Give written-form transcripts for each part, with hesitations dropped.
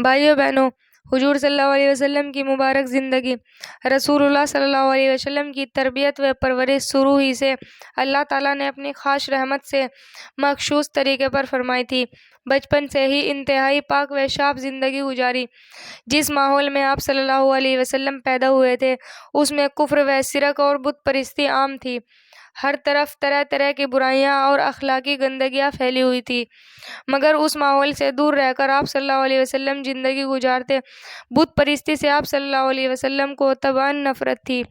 بھائیو بہنوں، حضور صلی اللہ علیہ وسلم کی مبارک زندگی۔ رسول اللہ صلی اللہ علیہ وسلم کی تربیت و پرورش شروع ہی سے اللہ تعالیٰ نے اپنی خاص رحمت سے مخصوص طریقے پر فرمائی تھی۔ بچپن سے ہی انتہائی پاک و صاف زندگی گزاری۔ جس ماحول میں آپ صلی اللہ علیہ وسلم پیدا ہوئے تھے اس میں کفر و شرک اور بت پرستی عام تھی۔ ہر طرف طرح طرح کی برائیاں اور اخلاقی گندگیاں پھیلی ہوئی تھی، مگر اس ماحول سے دور رہ کر آپ صلی اللہ علیہ وسلم زندگی گزارتے۔ بت پرستی سے آپ صلی اللہ علیہ وسلم کو تباہ نفرت تھی۔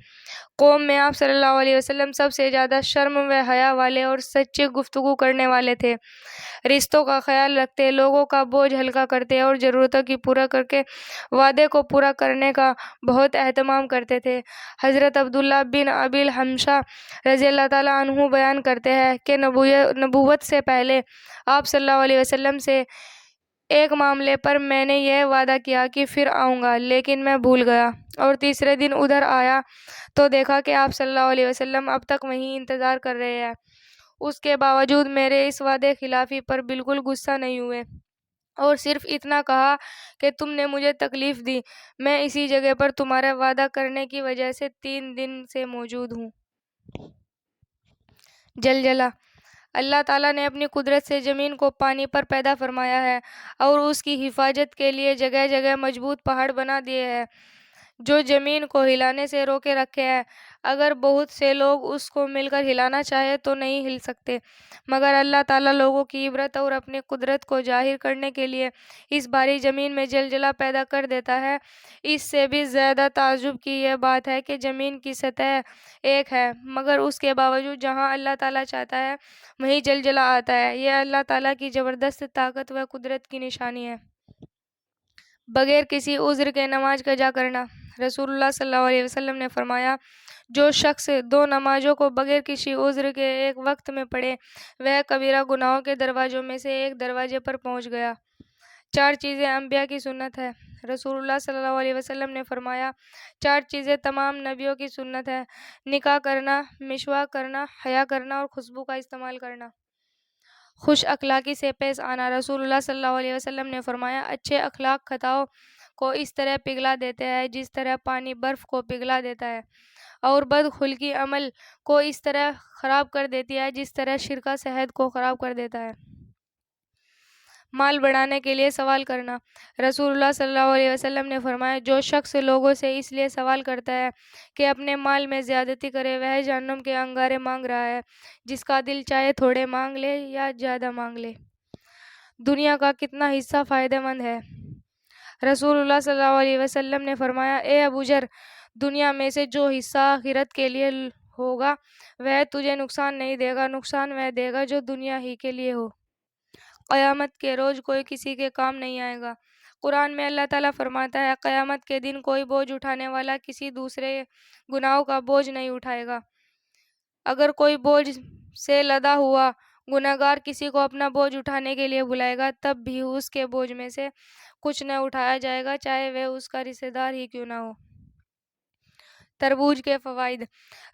قوم میں آپ صلی اللہ علیہ وسلم سب سے زیادہ شرم و حیا والے اور سچی گفتگو کرنے والے تھے۔ رشتوں کا خیال رکھتے، لوگوں کا بوجھ ہلکا کرتے اور ضرورتوں کی پورا کر کے وعدے کو پورا کرنے کا بہت اہتمام کرتے تھے۔ حضرت عبداللہ بن ابی الحمشہ رضی اللہ تعالیٰ عنہ بیان کرتے ہیں کہ نبوت سے پہلے آپ صلی اللہ علیہ وسلم سے ایک معاملے پر میں نے یہ وعدہ کیا کہ پھر آؤں گا، لیکن میں بھول گیا، اور تیسرے دن ادھر آیا تو دیکھا کہ آپ صلی اللہ علیہ وسلم اب تک وہیں انتظار کر رہے ہیں۔ اس کے باوجود میرے اس وعدے خلافی پر بالکل غصہ نہیں ہوئے اور صرف اتنا کہا کہ تم نے مجھے تکلیف دی، میں اسی جگہ پر تمہارا وعدہ کرنے کی وجہ سے 3 دن سے موجود ہوں۔ زلزلہ۔ اللہ تعالیٰ نے اپنی قدرت سے زمین کو پانی پر پیدا فرمایا ہے اور اس کی حفاظت کے لیے جگہ جگہ مضبوط پہاڑ بنا دیے ہیں جو زمین کو ہلانے سے روکے رکھے ہیں۔ اگر بہت سے لوگ اس کو مل کر ہلانا چاہے تو نہیں ہل سکتے، مگر اللہ تعالیٰ لوگوں کی عبرت اور اپنی قدرت کو ظاہر کرنے کے لیے اس بھاری زمین میں زلزلہ پیدا کر دیتا ہے۔ اس سے بھی زیادہ تعجب کی یہ بات ہے کہ زمین کی سطح ایک ہے، مگر اس کے باوجود جہاں اللہ تعالیٰ چاہتا ہے وہیں زلزلہ آتا ہے۔ یہ اللہ تعالیٰ کی زبردست طاقت و قدرت کی نشانی ہے۔ بغیر کسی عذر کے نماز قضا کرنا۔ رسول اللہ صلی اللہ علیہ وسلم نے فرمایا، جو شخص 2 نمازوں کو بغیر کسی عذر کے ایک وقت میں پڑھے وہ کبیرہ گناہوں کے دروازوں میں سے ایک دروازے پر پہنچ گیا۔ 4 چیزیں انبیاء کی سنت ہے۔ رسول اللہ صلی اللہ علیہ وسلم نے فرمایا، 4 چیزیں تمام نبیوں کی سنت ہے: نکاح کرنا، مسواک کرنا، حیا کرنا اور خوشبو کا استعمال کرنا۔ خوش اخلاقی سے پیش آنا۔ رسول اللہ صلی اللہ علیہ وسلم نے فرمایا، اچھے اخلاق خطاؤں کو اس طرح پگھلا دیتے ہیں جس طرح پانی برف کو پگھلا دیتا ہے، اور بدخلقی عمل کو اس طرح خراب کر دیتی ہے جس طرح سرکہ شہد کو خراب کر دیتا ہے۔ مال بڑھانے کے لیے سوال کرنا۔ رسول اللہ صلی اللہ علیہ وسلم نے فرمایا، جو شخص لوگوں سے اس لیے سوال کرتا ہے کہ اپنے مال میں زیادتی کرے وہ جہنم کے انگارے مانگ رہا ہے۔ جس کا دل چاہے تھوڑے مانگ لے یا زیادہ مانگ لے۔ دنیا کا کتنا حصہ فائدہ مند ہے۔ رسول اللہ صلی اللہ علیہ وسلم نے فرمایا، اے ابو ذر، دنیا میں سے جو حصہ آخرت کے لیے ہوگا وہ تجھے نقصان نہیں دے گا، نقصان وہ دے گا جو دنیا ہی کے لیے ہو۔ قیامت کے روز کوئی کسی کے کام نہیں آئے گا۔ قرآن میں اللہ تعالیٰ فرماتا ہے، قیامت کے دن کوئی بوجھ اٹھانے والا کسی دوسرے گناہوں کا بوجھ نہیں اٹھائے گا۔ اگر کوئی بوجھ سے لدا ہوا گنہگار کسی کو اپنا بوجھ اٹھانے کے لیے بلائے گا تب بھی اس کے بوجھ میں سے کچھ نہ اٹھایا جائے گا، چاہے وہ اس کا رشتہ دار ہی کیوں نہ ہو۔ تربوز کے فوائد۔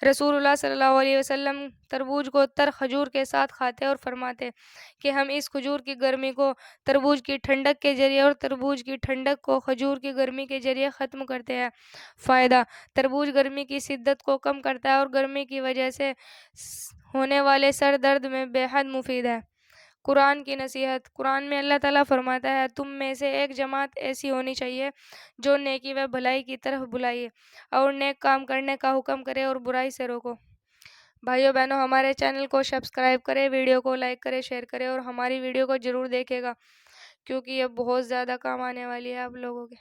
رسول اللہ صلی اللہ علیہ وسلم تربوز کو تر کھجور کے ساتھ کھاتے اور فرماتے کہ ہم اس کھجور کی گرمی کو تربوز کی ٹھنڈک کے ذریعے اور تربوز کی ٹھنڈک کو کھجور کی گرمی کے ذریعے ختم کرتے ہیں۔ فائدہ: تربوز گرمی کی شدت کو کم کرتا ہے اور گرمی کی وجہ سے ہونے والے سر درد میں بے حد مفید ہے۔ قرآن کی نصیحت۔ قرآن میں اللہ تعالیٰ فرماتا ہے، تم میں سے ایک جماعت ایسی ہونی چاہیے جو نیکی و بھلائی کی طرف بلائے اور نیک کام کرنے کا حکم کرے اور برائی سے روکو۔ بھائیو بہنوں، ہمارے چینل کو سبسکرائب کریں، ویڈیو کو لائک کریں، شیئر کریں اور ہماری ویڈیو کو ضرور دیکھے گا کیونکہ یہ بہت زیادہ کام آنے والی ہے آپ لوگوں کے۔